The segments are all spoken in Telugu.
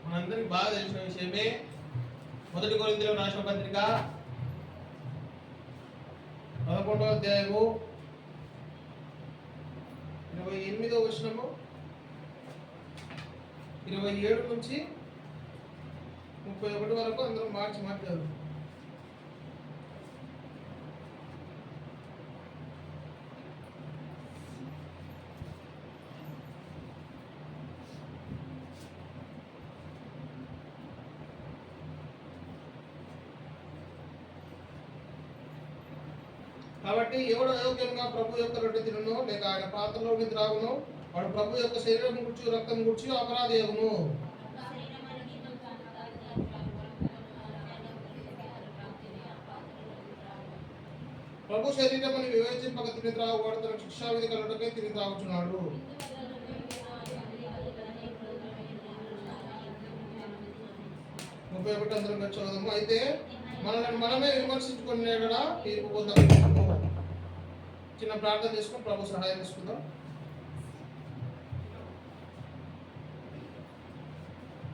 మనందరికి బాగా తెలిసిన విషయమే. మొదటి కొరింథీయులకు రాసిన పత్రిక 11వ అధ్యాయము 28వ వచనము 27 నుంచి 31 వరకు అందరూ మార్చి చదువు. కాబట్టి ఎవడు అయోగ్యంగా ప్రభు యొక్క రొట్టె తినను లేక ఆయన పాత్రలోకి త్రాగును వాడు ప్రభు యొక్క శరీరం గుర్చి రక్తం గుర్చి అపరాధి అగును. ప్రభు శరీరం అని వివేచింపక తిని త్రాగువాడు తన శిక్షావిధి కలుటకే తిని త్రాగుచున్నాడు. ముప్పై ఒకటి అందరం చదువుదాము. అయితే మనల్ని మనమే విమర్శించుకునే కూడా తీర్పు పొందగలము. చిన్న ప్రార్థన చేసుకుని ప్రభు సహాయం తీసుకుందాం.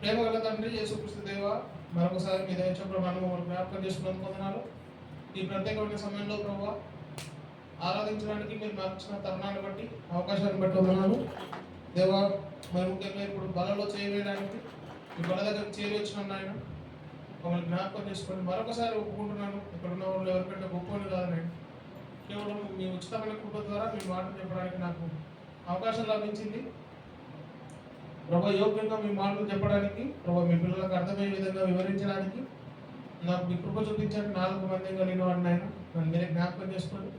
ప్రేమ గల తండ్రి యేసుక్రీస్తు దేవ, మరొకసారి మీ దైవ ప్రమాణం జ్ఞాపకం చేసుకున్నందుకు వందనాలు. ఈ ప్రత్యేకమైన సమయంలో ప్రభు ఆరాధించడానికి మీరు మాకు ఇచ్చిన తరుణాన్ని బట్టి అవకాశాన్ని బట్టి వందనాలు దేవ. మరి ముఖ్యంగా ఇప్పుడు బలలో చేయడానికి ఈ బల దగ్గరికి చేరి వచ్చిన ఆయన మమ్మల్ని జ్ఞాపకం చేసుకోండి. మరొకసారి ఒప్పుకుంటున్నాను, ఇక్కడ ఉన్న వాళ్ళు ఎవరికంటే గొప్పని కాదని కేవలం మీ ఉచితమైన కృప ద్వారా మీ మాటలు చెప్పడానికి నాకు అవకాశం లభించింది. ప్రభు యోగ్యంగా మీ మాటలు చెప్పడానికి, ప్రభు మీ పిల్లలకు అర్థమయ్యే విధంగా వివరించడానికి నాకు మీ కృప చూపించండి. 4 మంది కలిగిన వాడిని ఆయన నన్ను మీరే జ్ఞాపకం చేసుకోండి.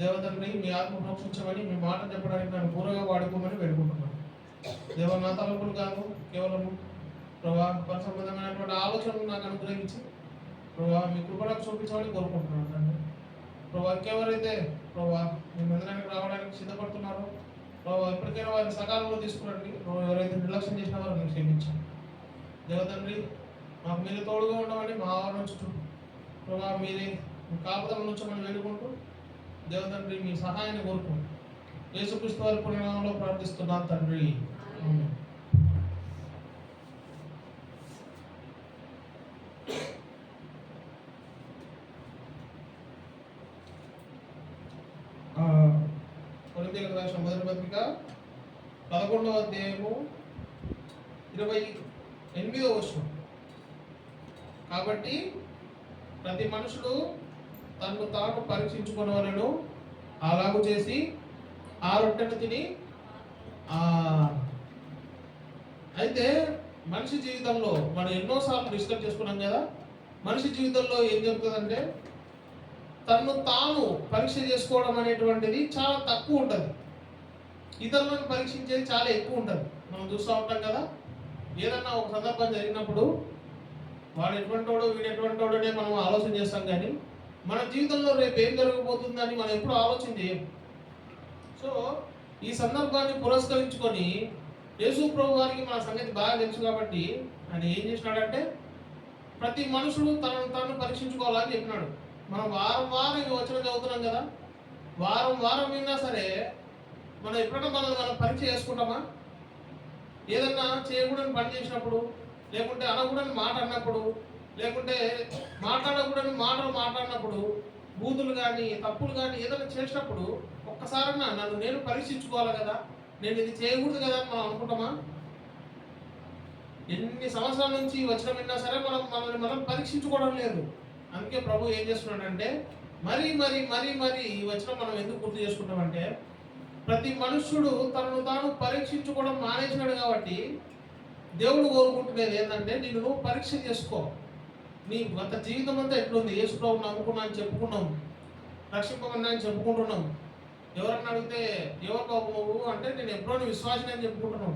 దేవతండ్రి మీ ఆత్మ ప్రోక్షించమని మీ మాటలు చెప్పడానికి నన్ను పూర్వగా వాడుకోమని వేడుకుంటున్నాను. దేవ నా తలపులు కాదు, కేవలం ప్రభా పర సంబంధమైనటువంటి ఆలోచనలు నాకు అనుగ్రహించి ప్రభా మీ కృపలకు చూపించమని కోరుకుంటున్నాను తండ్రి. ప్రభా ఇంకెవరైతే ప్రభా మీ మందిరానికి రావడానికి సిద్ధపడుతున్నారో ప్రభా ఎప్పటికైనా వారిని సకాలంలో తీసుకురండి. ప్రభా ఎవరైతే నిర్లక్ష్యం చేసిన వారు మీరు క్షమించండి. దేవతండ్రి మాకు మీరు తోడుగా ఉండమని మా ఆవరణ చుట్టూ ప్రభా మీరే మీ కాపుదల నుంచమని వేడుకుంటూ దేవతండ్రి మీ సహాయాన్ని కోరుకుంటూ యేసుక్రీస్తు వారి పుణ్యనామంలో ప్రార్థిస్తున్నాను తండ్రి. కొరింథీయులకు రాసిన మొదటి పత్రిక 11వ అధ్యాయము 28వ వచనం. కాబట్టి ప్రతి మనుషుడు తనను తాను పరీక్షించుకునేవాళ్ళను అలాగూ చేసి ఆ రొట్టెను తిని అయితే మనిషి జీవితంలో మనం ఎన్నోసార్లు డిస్కస్ చేసుకున్నాం కదా. మనిషి జీవితంలో ఏం జరుగుతుందంటే తను తాను పరీక్ష చేసుకోవడం అనేటువంటిది చాలా తక్కువ ఉంటుంది. ఇతరులను పరీక్షించేది చాలా ఎక్కువ ఉంటుంది. మనం చూస్తూ ఉంటాం కదా. ఏదన్నా ఒక సందర్భం జరిగినప్పుడు వాడు ఎటువంటి వాడో వీడు ఎటువంటి వాడోనే మనం ఆలోచన చేస్తాం, కానీ మన జీవితంలో రేపు ఏం జరగబోతుందని మనం ఎప్పుడు ఆలోచన చేయం. సో ఈ సందర్భాన్ని పురస్కరించుకొని యేసు ప్రభు వారికి మన సంగతి బాగా తెలుసు కాబట్టి ఆయన ఏం చేసినాడంటే ప్రతి మనుషుడు తనను తాను పరీక్షించుకోవాలని చెప్పినాడు. మనం వారం ఈ వచనం చదువుతున్నాం కదా. వారం విన్నా సరే మనం ఎప్పుడైనా మనం పరీక్ష చేసుకుంటామా? ఏదన్నా చేయకూడని పని చేసినప్పుడు, లేకుంటే అనకూడని మాట అన్నప్పుడు, లేకుంటే మాట్లాడకూడని మాటలు మాట్లాడినప్పుడు, బూతులు కానీ తప్పులు కానీ ఏదైనా చేసినప్పుడు ఒక్కసారన్నా నన్ను నేను పరీక్షించుకోవాలి కదా, నేను ఇది చేయకూడదు కదా అని మనం అనుకుంటామా? ఎన్ని సంవత్సరాల నుంచి వచనం విన్నా సరే మనం పరీక్షించుకోవడం లేదు. అందుకే ప్రభు ఏం చేస్తున్నాడంటే మరీ ఈ వచనం మనం ఎందుకు గుర్తు చేసుకుంటామంటే ప్రతి మనుష్యుడు తనను తాను పరీక్షించుకోవడం మానేసినాడు. కాబట్టి దేవుడు కోరుకుంటున్నది ఏంటంటే నువ్వు పరీక్ష చేసుకో. నీ గత జీవితం అంతా ఎట్లుంది? యేసు ప్రభువుని నమ్ముకున్నా అని చెప్పుకున్నాం, రక్షింపమన్నా అని చెప్పుకుంటున్నాం. ఎవరన్నా అడిగితే ఎవరు బాబు నువ్వు అంటే నేను ఎప్పుడో విశ్వాసిని అని చెప్పుకుంటున్నాం.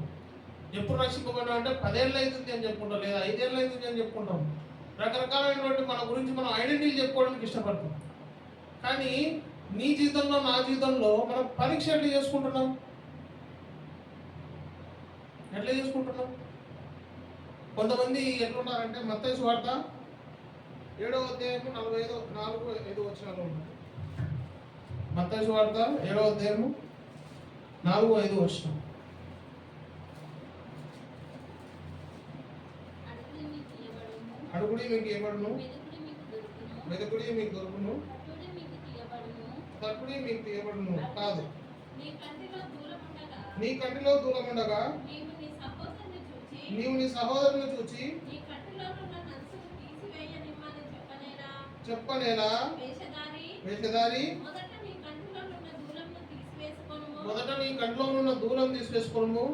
ఎప్పుడు రక్షింపబడినా అంటే 10 ఏళ్ళు అవుతుంది అని చెప్పుకుంటాం, లేదా 5 ఏళ్ళు అవుతుంది అని చెప్పుకుంటాం. రకరకాలైనటువంటి మన గురించి మనం ఐడెంటిటీ చెప్పుకోవడానికి ఇష్టపడతాం. కానీ నీ జీవితంలో నా జీవితంలో మనం పరీక్ష ఎట్లా చేసుకుంటున్నాం? కొంతమంది ఎట్లున్నారంటే మత్తయి సువార్త 7వ అధ్యాయము 4-5 వచనాలు ఉన్నాయి. మత్తయి సువార్త 7వ అధ్యాయము 4-5 వచనం. అడుగుడి మీకు ఇవ్వబడును, వెతుకుడి మీకు దొరుకును, తట్టుడి మీకు తీయబడును. కాదు, నీ కంటిలో దూరం ఉండగా నీవు నీ సహోదరుని చూచి చెప్పనేలా? వేషధారి, మొదట నీ కంటిలో ఉన్న దూరం తీసివేసుకోను.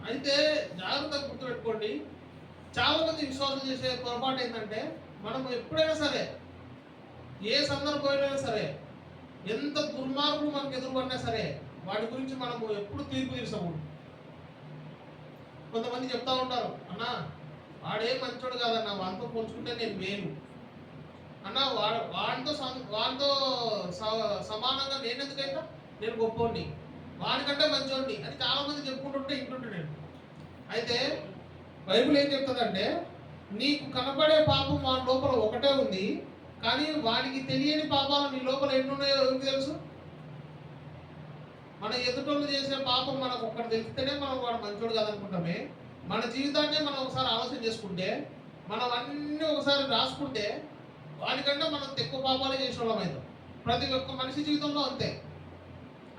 అయితే జాగ్రత్తగా గుర్తుపెట్టుకోండి, చాలా మంది విశ్వాసం చేసే పొరపాటు ఏంటంటే, మనం ఎప్పుడైనా సరే ఏ సందర్భమైనా సరే ఎంత దుర్మార్గులు మనకు ఎదురుపడినా సరే వాడి గురించి మనము ఎప్పుడు తీర్పు తీర్చకూడదు. కొంతమంది చెప్తా ఉంటారు, అన్నా వాడేం మంచోడు కాదన్నా, వాడితో పోల్చుకుంటే నేను మేలు అన్నా, వాడితో సమానంగా నేను ఎందుకైనా, నేను గొప్పోడిని, వాడికంటే మంచోడిని అని చాలా మంది చెప్పుకుంటుంటే ఇంటుంటే నేను. అయితే బైబిల్ ఏం చెప్తుందంటే, నీకు కనపడే పాపం వాడి లోపల ఒకటే ఉంది, కానీ వాడికి తెలియని పాపాలు నీ లోపల ఎన్ని ఉన్నాయో ఎవరికి తెలుసు? మన ఎదుటోళ్ళు చేసే పాపం మనకు ఒక్కటి తెలిస్తేనే మనం వాడు మంచోడు కాదనుకుంటామే. మన జీవితాన్ని మనం ఒకసారి ఆలోచన చేసుకుంటే, మనం అన్నీ ఒకసారి రాసుకుంటే వాడికంటే మనం ఎక్కువ పాపాలే చేసే వాళ్ళం అవుతాం. ప్రతి ఒక్క మనిషి జీవితంలో అంతే.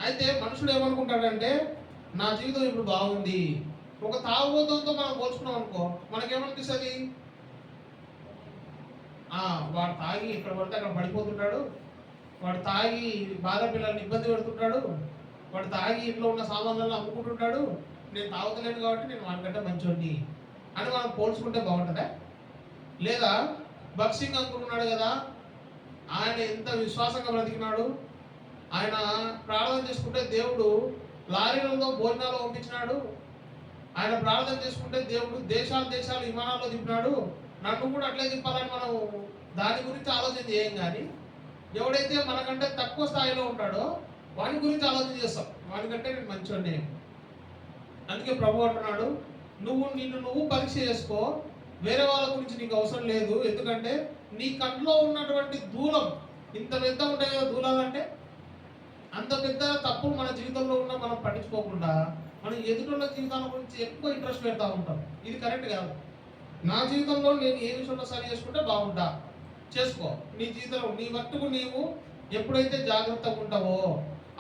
అయితే మనుషుడు ఏమనుకుంటాడంటే, నా జీవితం ఇప్పుడు బాగుంది, ఒక తాగుబోతంతో మనం పోల్చుకున్నాం అనుకో, మనకేమనిపిస్తుంది? వాడు తాగి ఇక్కడ పడితే అక్కడ పడిపోతుంటాడు, వాడు తాగి బాధ పిల్లల్ని ఇబ్బంది పెడుతుంటాడు, వాడు తాగి ఇంట్లో ఉన్న సామాన్లను అమ్ముకుంటుంటాడు, నేను తాగుతలేను కాబట్టి నేను వాడికంటే మంచోడిని అని మనం పోల్చుకుంటే బాగుంటుందా? లేదా భగత్ సింగ్ అనుకుంటున్నాడు కదా, ఆయన ఎంత విశ్వాసంగా బ్రతికినాడు, ఆయన ప్రార్థన చేసుకుంటే దేవుడు లారీలలో భోజనాలు పంపించినాడు, ఆయన ప్రార్థన చేసుకుంటే దేవుడు దేశాలు విమానాల్లో దింపినాడు, నన్ను కూడా అట్లే తిప్పాలని మనం దాని గురించి ఆలోచన చేయం. కానీ ఎవడైతే మనకంటే తక్కువ స్థాయిలో ఉంటాడో వాని గురించి ఆలోచన చేస్తాం, వానికంటే నేను మంచోడిని. అందుకే ప్రభు అంటున్నాడు, నిన్ను నువ్వు పరీక్ష చేసుకో, వేరే వాళ్ళ గురించి నీకు అవసరం లేదు. ఎందుకంటే నీ కంట్లో ఉన్నటువంటి దూలం ఇంత పెద్ద ఉంటాయి కదా, దూలాలంటే అంత పెద్ద తప్పులు మన జీవితంలో ఉన్న మనం పట్టించుకోకుండా మనం ఎదుటిన్న జీవితాల గురించి ఎక్కువ ఇంట్రెస్ట్ పెడతా ఉంటాం. ఇది కరెక్ట్ కాదు. నా జీవితంలో నేను ఏ విషయంలో సరి చేసుకుంటే బాగుంటా, చేసుకో. నీ జీవితంలో నీ మట్టుకు నీవు ఎప్పుడైతే జాగ్రత్తగా ఉంటావో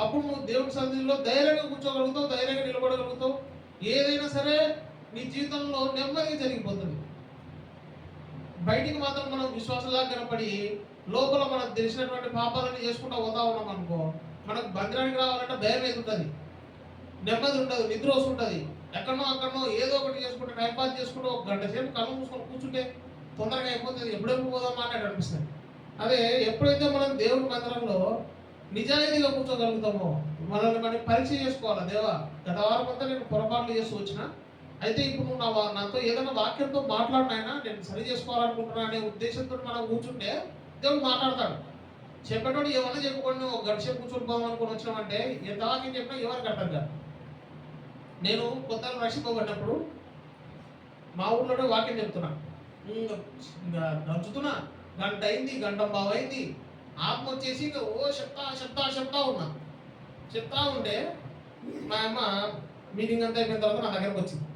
అప్పుడు నువ్వు దేవుడి సన్నిధిలో ధైర్యంగా కూర్చోగలుగుతావు, ధైర్యంగా నిలబడగలుగుతావు. ఏదైనా సరే నీ జీవితంలో నెమ్మదిగా జరిగిపోతుంది. బయటికి మాత్రం మనం విశ్వాసంగా కనపడి లోపల మనకు తెలిసినటువంటి పాపాలని చేసుకుంటూ పోతా ఉన్నాం అనుకో, మనకు బంధనానికి రావాలంటే భయం అవుతుంటుంది, నెమ్మది ఉంటుంది, నిద్ర వస్తుంటుంది. అక్కడనో ఏదో ఒకటి చేసుకుంటే టైంపాస్ చేసుకుంటూ ఒక గంట సేపు కళ్ళు మూసుకొని కూర్చుంటే తొందరగా అయిపోతుంది, ఎప్పుడెప్పుడు పోదామా అన్నట్టు అనిపిస్తుంది. అదే ఎప్పుడైతే మనం దేవుడి మందిరంలో నిజాయితీగా కూర్చోగలుగుతామో, మనల్ని మనం పరీక్ష చేసుకోవాలి. దేవా, గత వారం అంతా నేను పొరపాట్లు చేస్తూ వచ్చిన, అయితే ఇప్పుడు నువ్వు నాతో ఏదైనా వాక్యంతో మాట్లాడినైనా నేను సరి చేసుకోవాలనుకుంటున్నా అనే ఉద్దేశంతో మనం కూర్చుంటే దేవుడు మాట్లాడతాడు. చెప్పేటోడు ఏమన్నా చెప్పుకొని ఒక గంట సేపు కూర్చొని పోదాం అనుకుని వచ్చినామంటే ఎంత వాక్యం చెప్పినా ఎవరికి అర్థం కాదు. నేను కొత్తగా రక్షిపోబడినప్పుడు మా ఊర్లోనే వాక్యం చెప్తున్నా, దంచుతున్నా, గంట అయింది, గంట బావైంది, ఆత్మ వచ్చేసి ఓ చెప్తా ఉన్నా. చెప్తా ఉంటే మా అమ్మ మీటింగ్ అంతా అయిపోయిన తర్వాత నా దగ్గరకు వచ్చింది.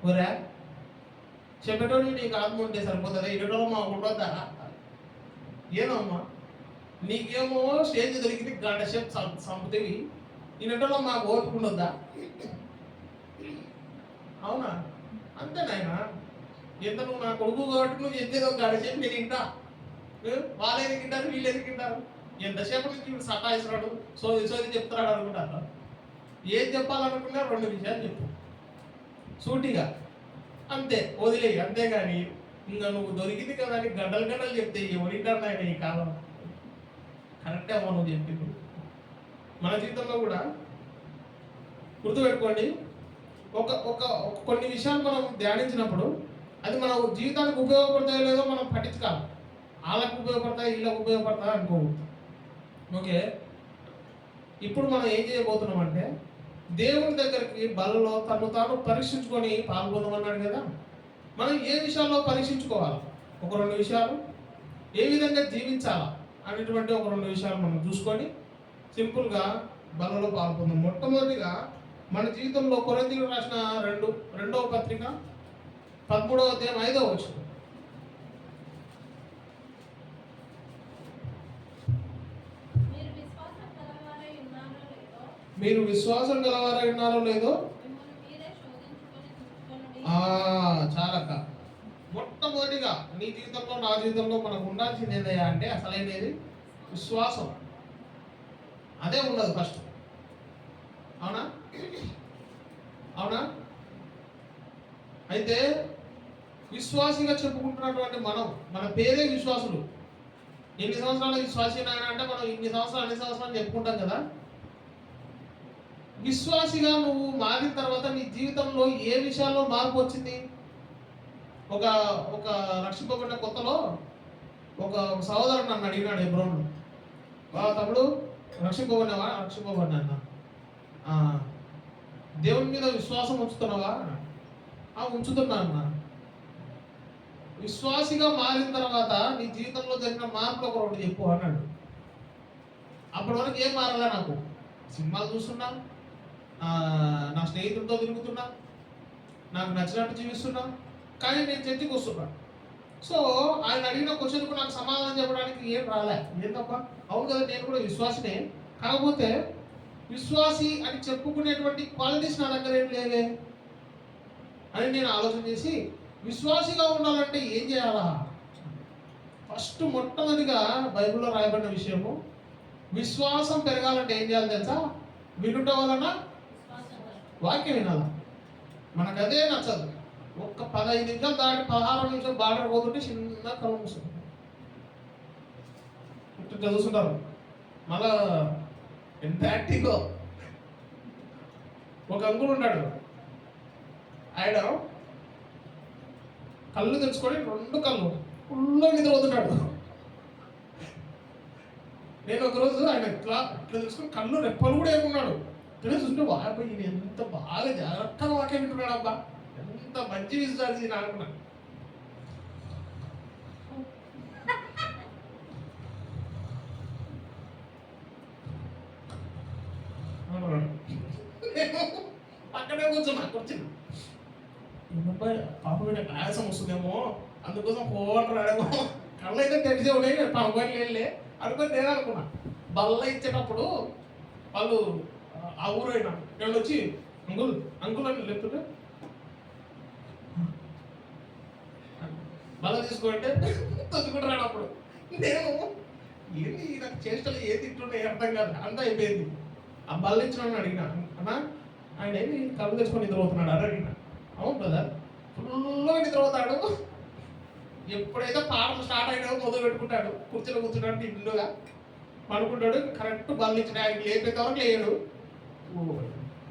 ఊరా చెప్పేటోడు నీకు ఆత్మ ఉంటే సరిపోతుంది, ఇటోళ్ళు మా ఉండొద్దా? ఏమమ్మా నీకేమో స్టేజ్ దొరికింది, గంట సేపు చంపుతేవి, ఈనటోళ్ళు మాకు ఓపుకుండొద్దా? అవునా? అంతే నాయన, ఎంత నువ్వు నా కొడుకు కాబట్టి నువ్వు ఎంతేదో గంట సేపు నేను తింటా, వాళ్ళు ఎందుకు తింటారు, వీళ్ళు ఎందుకు తింటారు, ఎంతసేపు నుంచి సతాయిస్తున్నాడు, సోది చెప్తున్నాడు అనుకుంటారు. ఏం చెప్పాలనుకున్నా 2 విషయాలు చెప్పు సూటిగా, అంతే, వదిలేయి. అంతేగాని ఇంకా నువ్వు దొరికింది కదా అని గంటలు చెప్తే ఎవరింటారు నాయన ఈ కాలం. కరెక్టే అమ్మా నువ్వు చెప్పింది. మన జీవితంలో కూడా గుర్తుపెట్టుకోండి, కొన్ని విషయాలు మనం ధ్యానించినప్పుడు అది మన జీవితానికి ఉపయోగపడతాయో లేదో మనం పట్టించుకోవాలి. వాళ్ళకు ఉపయోగపడతాయి, వీళ్ళకు ఉపయోగపడతాయి అనుకోకూడదు. ఓకే, ఇప్పుడు మనం ఏం చేయబోతున్నాం అంటే, దేవుని దగ్గరికి బలలో తను తాను పరీక్షించుకొని పాల్గొనమన్నాడు కదా. మనం ఏ విషయాల్లో పరీక్షించుకోవాలి? ఒక 2 విషయాలు. ఏ విధంగా జీవించాలా అనేటువంటి ఒక 2 విషయాలు మనం చూసుకొని సింపుల్గా బలలో పాల్గొందాం. మొట్టమొదటిగా మన జీవితంలో కొరింథీయులకు రాసిన రెండవ పత్రిక 13వ అధ్యాయం 5వ వచనం. మీరు విశ్వాసం గలవారై ఉన్నారో లేదో చాలక్క. మొట్టమొదటిగా నీ జీవితంలో నా జీవితంలో మనకు ఉండాల్సింది ఏందయ్యా అంటే అసలైనది విశ్వాసం. అదే ఉండదు ఫస్ట్. అవునా అవునా? అయితే విశ్వాసిగా చెప్పుకుంటున్నటువంటి మన పేరే విశ్వాసులు. ఎన్ని సంవత్సరాలు విశ్వాసి అంటే మనం అన్ని సంవత్సరాలు చెప్పుకుంటాం కదా. విశ్వాసిగా నువ్వు మారిన తర్వాత నీ జీవితంలో ఏ విషయాల్లో మార్పు వచ్చింది? ఒక ఒక రక్షింపబడిన కొత్తలో ఒక సహోదరుడు నన్ను అడిగినాడు హెబ్రోన్లో, తమ్ముడు రక్షింపబడినా దేవుని మీద విశ్వాసం ఉంచుతున్నావా? ఉంచుతున్నా అన్న. విశ్వాసిగా మారిన తర్వాత నీ జీవితంలో జరిగిన మార్పులు ఒకటి చెప్పు అన్నాడు. అప్పటి వరకు ఏం మారలే. నాకు సినిమాలు చూస్తున్నా, నా స్నేహితులతో తిరుగుతున్నా, నాకు నచ్చినట్టు జీవిస్తున్నా, కానీ నేను చర్చికి వస్తున్నా. సో ఆయన అడిగిన క్వశ్చన్కు నాకు సమాధానం చెప్పడానికి ఏం రాలే. ఏం తప్ప అవును కదా, నేను కూడా విశ్వాసినే, కాకపోతే విశ్వాసి అని చెప్పుకునేటువంటి క్వాలిటీస్ నా దగ్గర ఏం లేవే అని నేను ఆలోచన చేసి, విశ్వాసిగా ఉండాలంటే ఏం చేయాలా? ఫస్ట్ మొట్టమొదటిగా బైబిల్లో రాయబడిన విషయము, విశ్వాసం పెరగాలంటే ఏం చేయాలి తెలుసా? వినుట వలన వాక్యం వినాలా. మనకు అదే నచ్చదు. ఒక్క 15 నిమిషాలు దాటి 16 నిమిషాలు బార్డర్ పోతుంటే చిన్న కళ్ళు మూస్తుంది. ఇట్లా చూస్తుంటారు. మళ్ళా ఎంత యాక్టివ్గా ఒక అంకుల్ ఉన్నాడు. ఆయన కళ్ళు తెచ్చుకొని 2 కళ్ళు ఫుల్లో నిద్రపోతున్నాడు. నేను ఒకరోజు ఆయన ఇట్లా తెలుసుకుని కళ్ళు రెప్పలు కూడా ఏమున్నాడు చూస్తుంటే వాడిపోయి ఎంత బాగా జాగ్రత్తగా వాక్యం వింటున్నాడు. అబ్బా ఎంత మంచి విశ్వాసి నా అనుకున్నా. పక్కనే కూర్చున్నా పాప మీద ఆయాసం వస్తుందేమో, అందుకోసం పోవడమో, కళ్ళు అయితే తెలిసే ఉన్నాయి, పనుకొని వెళ్ళే అనుకొని నేను అనుకున్నా. బల్ల ఇచ్చేటప్పుడు వాళ్ళు ఆ ఊరైనా ఎవరు వచ్చి అంకుల్ అని లేపుతుంటే బల్ల తీసుకుంటే తొచ్చుకుంటున్నాడు. అప్పుడు నేను ఏంటి నాకు చేష్టలు ఏ తింటుండే అర్థం కాదు, అంతా అయిపోయింది. ఆ బల్ల ఇచ్చిన అడిగినా, అన్నా ఆయన ఏమి కళ్ళు తెచ్చుకొని నిద్రపోతున్నాడు అని అడిగినా. అవును కదా, ఫుల్గా నిద్రపోతాడు. ఎప్పుడైతే పాటలు స్టార్ట్ అయినాడో మొదలు పెట్టుకుంటాడు, కూర్చొని కూర్చుంటాడు, ఇల్లుగా పడుకుంటాడు. కరెక్ట్ బల్ల ఇచ్చిన ఆయన లేపేంత వరకు లేడు.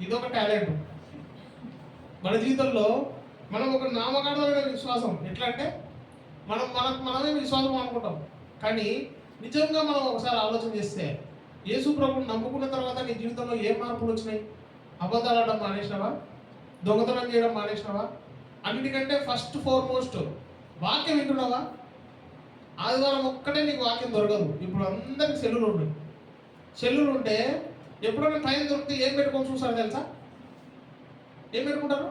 ఇదొక టాలెంట్ మన జీవితంలో. మనం ఒక నామకార్థమైన విశ్వాసం. ఎట్లా అంటే మనమే విశ్వాసం అనుకుంటాం, కానీ నిజంగా మనం ఒకసారి ఆలోచన చేస్తే యేసు ప్రభువుని నమ్ముకున్న తర్వాత నీ జీవితంలో ఏ మార్పులు వచ్చినాయి? అబద్ధాలు ఆడడం మానేసినావా? దొంగతనం చేయడం మానేసినావా? అన్నిటికంటే ఫస్ట్ ఫోర్మోస్ట్ వాక్యం వింటున్నావా? ఆదివారం ఒక్కటే నీకు వాక్యం దొరకదు. ఇప్పుడు అందరికి సెల్లులు ఉన్నాయి. సెల్లులు ఉంటే ఎప్పుడైనా టైం దొరికితే ఏం పెట్టుకొని చూస్తారు తెలుసా? ఏం పెట్టుకుంటారు?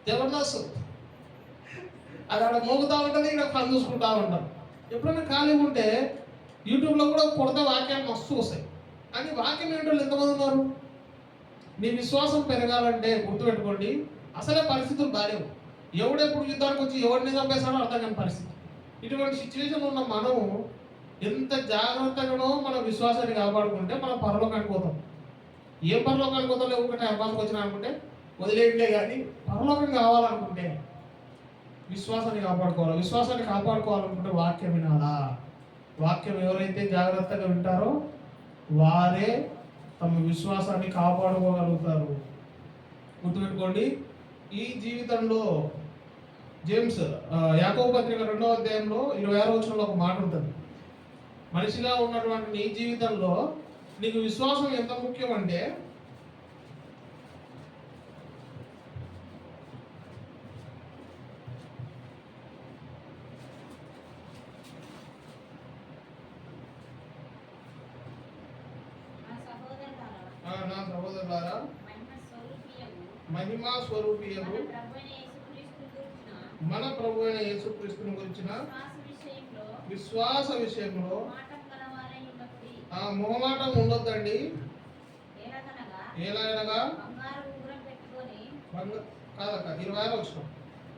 జబర్దస్త్. అది అక్కడ మోగుతూ ఉంటుంది, ఇక్కడ పని చూసుకుంటా ఉంటారు. ఎప్పుడైనా ఖాళీ ఉంటే యూట్యూబ్లో కూడా కొడత వాక్యాలు మస్తు వస్తాయి. కానీ వాక్యం ఏంటో ఎంతమంది ఉన్నారు? మీ విశ్వాసం పెరగాలంటే గుర్తుపెట్టుకోండి, అసలే పరిస్థితులు బాలేవు. ఎవడెప్పుడు యుద్ధానికి వచ్చి ఎవరిని చంపేస్తాడో అర్థం కాని పరిస్థితి. ఇటువంటి సిచ్యువేషన్ ఉన్న మనము ఎంత జాగ్రత్తగానో మన విశ్వాసాన్ని కాపాడుకుంటే మనం పరలోకానికి పోతాం. ఏ పరలోకానికి పోతాం? లేకుంటే టైం పాస్కి వచ్చినా అనుకుంటే వదిలేయట్లే. కానీ పరలోకం కావాలనుకుంటే విశ్వాసాన్ని కాపాడుకోవాలి. విశ్వాసాన్ని కాపాడుకోవాలనుకుంటే వాక్యం వినాలా. వాక్యం ఎవరైతే జాగ్రత్తగా వింటారో వారే తమ విశ్వాసాన్ని కాపాడుకోగలుగుతారు. గుర్తుపెట్టుకోండి, ఈ జీవితంలో జేమ్స్ యాకోబు పత్రిక 2వ అధ్యాయంలో 26వ వచనంలో ఒక మాట ఉంటుంది. మనిషిగా ఉన్నటువంటి నీ జీవితంలో నీకు విశ్వాసం ఎంత ముఖ్యం అంటే, నా సహోదరులారా మహిమా స్వరూపియగు మన ప్రభు అయిన యేసుక్రీస్తుని గురించిన విశ్వాస విషయంలో మొహమాటం ఉండొద్దండి. ఎలాగనగా కాదక్క 26 వచ్చిన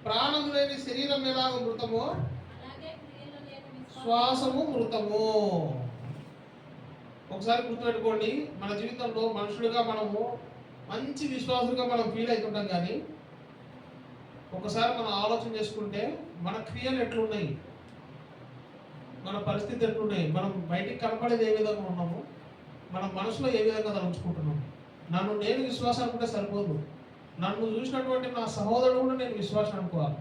ప్రాణం లేని శరీరం ఎలాగ మృతమో శ్వాసము మృతము. ఒకసారి గుర్తుపెట్టుకోండి, మన జీవితంలో మనుషులుగా మనము మంచి విశ్వాసులుగా మనం ఫీల్ అవుతుంటాం, కానీ ఒకసారి మనం ఆలోచన చేసుకుంటే మన క్రియలు ఎట్లున్నాయి, మన పరిస్థితి ఎట్లున్నాయి, మనం బయటికి కనపడేది ఏ విధంగా ఉన్నాము, మన మనసులో ఏ విధంగా తలంచుకుంటున్నాము. నన్ను నేను విశ్వాసం అనుకుంటే సరిపోదు, నన్ను చూసినటువంటి నా సహోదరుడు కూడా నేను విశ్వాసం అనుకోవాలి.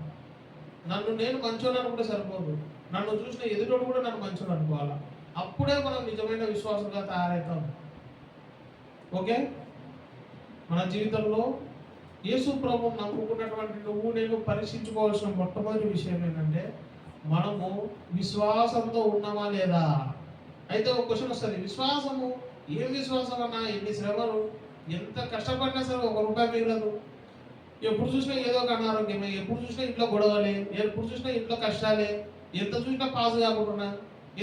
నన్ను నేను మంచోడు అనుకుంటే సరిపోదు, నన్ను చూసిన ఎదుటోడు కూడా నన్ను మంచోడు అనుకోవాలా. అప్పుడే మనం నిజమైన విశ్వాసంగా తయారవుతాం. ఓకే, మన జీవితంలో యేసు ప్రభువును నమ్ముకున్నటువంటి నువ్వు నేను పరీక్షించుకోవాల్సిన మొట్టమొదటి విషయం ఏంటంటే మనము విశ్వాసంతో ఉన్నామా లేదా. అయితే ఒక క్వశ్చన్ వస్తుంది, విశ్వాసము ఏం విశ్వాసం అన్నా, ఎన్ని శ్రమలు, ఎంత కష్టపడినా సరే 1 రూపాయి మిగలదు. ఎప్పుడు చూసినా ఏదో ఒక అనారోగ్యమే, ఎప్పుడు చూసినా ఇంట్లో గొడవలే, ఎప్పుడు చూసినా ఇంట్లో కష్టాలే, ఎంత చూసినా పాస్ కాకుండా,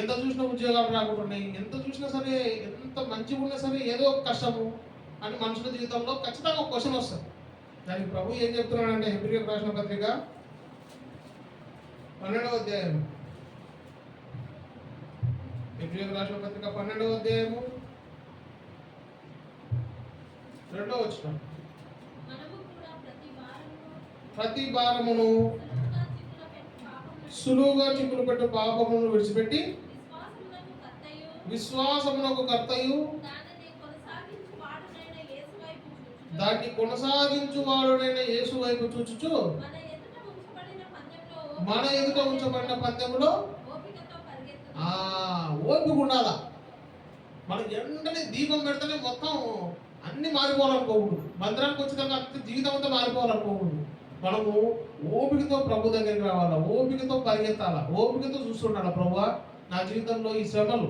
ఎంత చూసినా ఉద్యోగాలు రాకుంటున్నాయి, ఎంత చూసినా సరే, ఎంత మంచిగా ఉన్నా సరే ఏదో ఒక కష్టము అని మనుషుల జీవితంలో ఖచ్చితంగా ఒక క్వశ్చన్ వస్తుంది. దానికి ప్రభు ఏం చెప్తున్నాడంటే హెబ్రీయులకు రాసిన పత్రిక 12వ అధ్యాయం, హెబ్రీయులకు రాసిన పత్రిక 12వ అధ్యాయము 2వ వచనం, ప్రతి భారమును సులువుగా చిక్కులు పెట్టు పాపమును విడిచిపెట్టి విశ్వాసమునకు కర్తయు దాన్ని కొనసాగించువాడునైన యేసు వైపు చూచుచు మన ఎదుట ఉంచబడిన పందెంలో ఓపిక ఉండాలా. మనం వెంటనే దీపం పెడితేనే మొత్తం అన్ని మారిపోవాలనుకోకూడదు, మందిరానికి వచ్చినాక జీవితం అంతా మారిపోవాలనుకోకూడదు. మనము ఓపికతో ప్రభు దగ్గరికి రావాలా, ఓపికతో పరిగెత్తాలా, ఓపికతో చూస్తుండాలా. ప్రభువా, నా జీవితంలో ఈ శ్రమలు,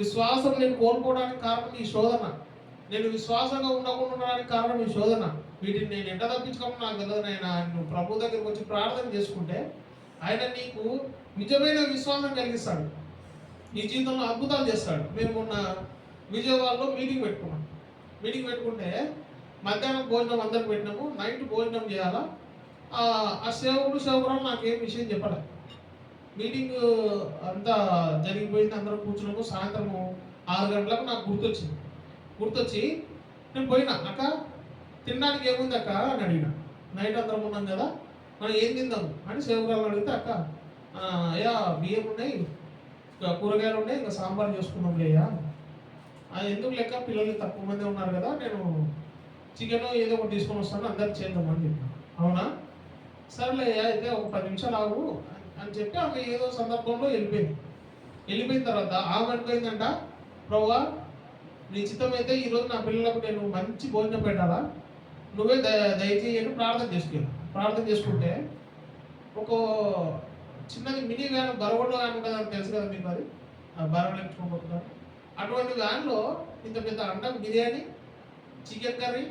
విశ్వాసం నేను కోల్పోవడానికి కారణం ఈ శోధన, నేను విశ్వాసంగా ఉండకుండా ఉండడానికి కారణం ఈ శోధన, వీటిని నేను ఎంత తప్పించుకోమని నాకు తెలియదు. ఆయన నువ్వు ప్రభు దగ్గరికి వచ్చి ప్రార్థన చేసుకుంటే ఆయన నీకు నిజమైన విశ్వాసం కలిగిస్తాడు, నీ జీవితంలో అద్భుతాలు చేస్తాడు. మేము మొన్న విజయవాడలో మీటింగ్ పెట్టుకుంటే మధ్యాహ్నం భోజనం అందరికి పెట్టినాము, నైట్ భోజనం చేయాలా. ఆ సేవకురాలు నాకేం విషయం చెప్పాలి. మీటింగ్ అంతా జరిగిపోయింది, అందరం కూర్చున్నాము. సాయంత్రము 6 గంటలకు నాకు గుర్తొచ్చి నేను పోయినా, అక్క తినడానికి ఏముంది అక్క అని అడిగిన. నైట్ అందరం ఉన్నాం కదా, మనం ఏం తిందాము అని సేవకురాలు అడిగితే, అక్క అయ్యా బియ్యం ఉన్నాయి, కూరగాయలు ఉన్నాయి, ఇంకా సాంబార్ చేసుకున్నాం లేయా. ఎందుకు లెక్క, పిల్లలు తక్కువ మంది ఉన్నారు కదా, నేను చికెన్ ఏదో ఒకటి తీసుకొని వస్తాను, అందరికి చేద్దామని చెప్పాను. అవునా, సరేలే అయితే ఒక 10 నిమిషాలు ఆగు అని చెప్పి ఆమె ఏదో సందర్భంలో వెళ్ళిపోయిన తర్వాత ఆమె అనుకోయిందంట, ప్రభువా నీ చిత్తమైతే ఈరోజు నా పిల్లలకు నేను మంచి భోజనం పెట్టాలా, నువ్వే దయచేయని ప్రార్థన చేసుకుంటే ఒక చిన్నది మినీ వ్యాన్ బరవలో వ్యాన్ ఉంటుంది అని తెలుసు కదా మీకు, అది బరవలు ఎక్కించుకోబోతున్నారు. అటువంటి వ్యాన్లో ఇంత పెద్ద అండం బిర్యానీ, చికెన్ కర్రీ,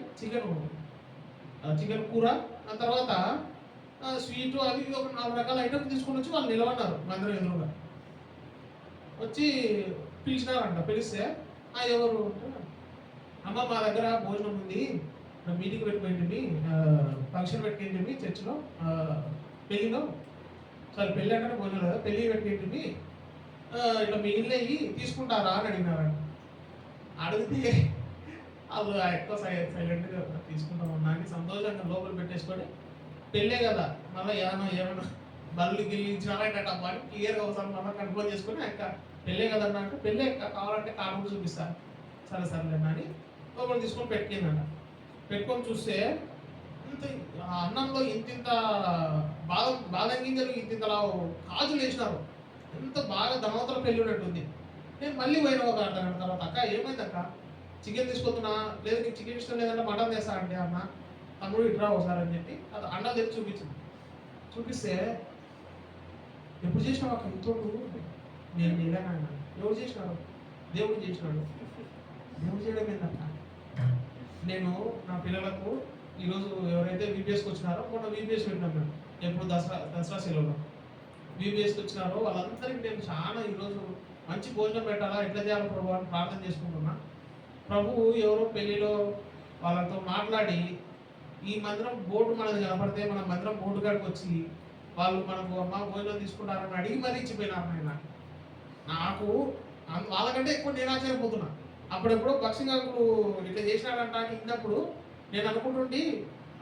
చికెన్ కూర, ఆ తర్వాత స్వీటు అవి ఒక 4 రకాల ఐటమ్స్ తీసుకొని వచ్చి వాళ్ళు నిలబడ్డారు మందిరం ఎదురుగా. వచ్చి పిలిచినారంట. పిలిస్తే ఎవరు అమ్మ మా దగ్గర భోజనం ఉంది, మీటింగ్ పెట్టుకోండి, ఫంక్షన్ పెట్టుకోండి చర్చిలో, పెళ్ళిలో, సారీ పెళ్ళి అంటే భోజనం కదా, పెళ్ళి పెట్టుకోండి, ఇట్లా మిగిలినవి తీసుకుంటారా అని అడిగినారంట. అడిగితే వాళ్ళు ఎక్కువ సైలెంట్గా తీసుకుంటామన్నా అని సంతోషంగా లోపల పెట్టేసుకొని, పెళ్ళే కదా మళ్ళీ ఏమన్నా బల్లి గిల్లించినారంటే అని క్లియర్గా ఒకసారి మళ్ళీ కన్ఫర్మ్ చేసుకొని అక్క పెళ్ళే కదన్నా అంటే, పెళ్ళే కావాలంటే కారణం చూపిస్తాను, సరేలేనా అని లోపల తీసుకొని పెట్టుకొని చూస్తే అన్నంలో ఇంత బాదం గింజలు ఇంతలా కాజులు వేసినారు, ఎంత బాగా ధనవంతుల పెళ్ళి ఉన్నట్టుంది. నేను మళ్ళీ పోయిన ఒక అర్థం తర్వాత, అక్క ఏమైంది అక్క, చికెన్ తీసుకొస్తున్నా, లేదు నీకు చికెన్ ఇష్టం లేదంటే మటన్ చేస్తా అంటే, అన్న తమ్ముడు ఇట్రా ఒకసారి అని చెప్పి అది అన్న తెచ్చి చూపిస్తే ఎప్పుడు చేసినావు అక్క ఇంతోడు, నేను చేయలేను. ఎవరు చేసినాడు? దేవుడు చేసినాడు. దేవుడు చేయడం ఏంటక్క, నేను నా పిల్లలకు ఈరోజు ఎవరైతే వీపీఎస్కి వచ్చినారో మొన్న వీపీఎస్ పెట్టినాం మేము, ఎప్పుడు దసరా సెలవులో వీపీఎస్కి వచ్చినారో వాళ్ళందరికీ నేను చాలా ఈరోజు మంచి భోజనం పెట్టాలా, ఎట్లా చేయాలి ప్రభు అని ప్రార్థన చేసుకుంటున్నా. ప్రభు ఎవరో పెళ్లిలో వాళ్ళతో మాట్లాడి ఈ మందిరం బోర్డు మనది కనపడితే మన మందిరం బోర్డు కాడికి వచ్చి వాళ్ళు మనకు అమ్మ భోజనం తీసుకుంటారని అడిగి మరీ ఇచ్చిపోయినారు. ఆయన నాకు వాళ్ళకంటే ఎక్కువ నేను ఆశ్చర్యపోతున్నా. అప్పుడెప్పుడు బక్సింగ్ ఇట్లా చేసినాడంట ఇన్నప్పుడు నేను అనుకుంటుండి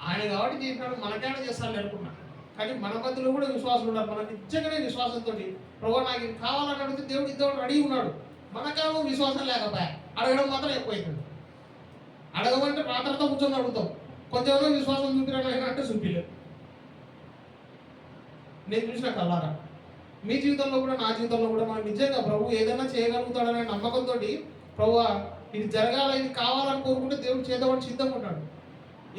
ఆయన కాబట్టి చేసినాడు, మనకైనా చేస్తాను అనుకున్నా. కానీ మన మధ్యలో కూడా విశ్వాసం ఉన్నారు. మన నిజంగానే విశ్వాసంతో ప్రభు నాకు ఇది కావాలని అడిగితే దేవుడు ఇద్దరు అడిగి ఉన్నాడు. మనకేమో విశ్వాసం లేకపోయా, అడగడం మాత్రం ఎక్కువైతుంది. అడగమంటే ప్రార్థనతో కూర్చొని అడుగుతాం, కొంచెం విశ్వాసం చూపిరాడు అంటే చూపిలేదు. నేను చూసిన కల్లారా మీ జీవితంలో కూడా నా జీవితంలో కూడా మనం నిజంగా ప్రభు ఏదైనా చేయగలుగుతాడనే నమ్మకంతో ప్రభు ఇది జరగాల, ఇది కావాలని కోరుకుంటే దేవుడు చేద్దామని సిద్ధంగా ఉంటాడు.